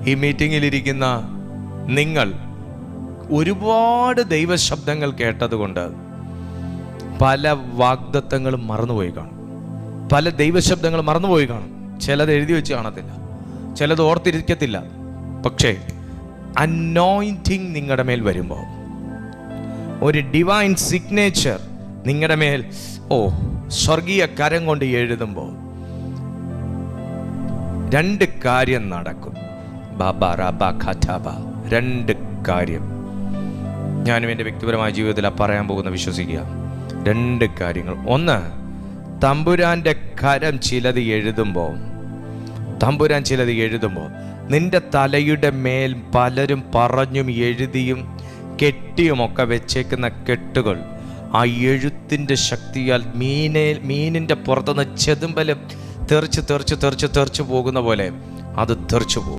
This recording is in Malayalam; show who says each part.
Speaker 1: ഈ മീറ്റിങ്ങിലിരിക്കുന്ന നിങ്ങൾ ഒരുപാട് ദൈവശബ്ദങ്ങൾ കേട്ടതുകൊണ്ട് പല വാഗ്ദത്തങ്ങളും മറന്നുപോയി കാണും, പല ദൈവശബ്ദങ്ങളും മറന്നുപോയി കാണും. ചിലത് എഴുതി വെച്ച് കാണത്തില്ല, ചിലത് ഓർത്തിരിക്കത്തില്ല. പക്ഷേ അനോയിന്റിങ് നിങ്ങളുടെ മേൽ വരുമ്പോൾ, ഒരു ഡിവൈൻ സിഗ്നേച്ചർ നിങ്ങളുടെ മേൽ സ്വർഗീയ കരം കൊണ്ട് എഴുതുമ്പോൾ രണ്ട് കാര്യം നടക്കും. രണ്ട് കാര്യം ഞാനും എൻ്റെ വ്യക്തിപരമായ ജീവിതത്തിൽ പറയാൻ പോകുന്ന വിശ്വസിക്കുക. രണ്ട് കാര്യങ്ങൾ. ഒന്ന്, തമ്പുരാൻ്റെ കരം ചിലത് എഴുതുമ്പോൾ നിന്റെ തലയുടെ മേൽ പലരും പറഞ്ഞും എഴുതിയും കെട്ടിയുമൊക്കെ വെച്ചേക്കുന്ന കെട്ടുകൾ ആ എഴുത്തിൻ്റെ ശക്തിയാൽ മീനിൻ്റെ പുറത്തുനിന്ന് ചെതുമ്പലും തെറിച്ച് പോകുന്ന പോലെ അത് തെറിച്ചു പോകും.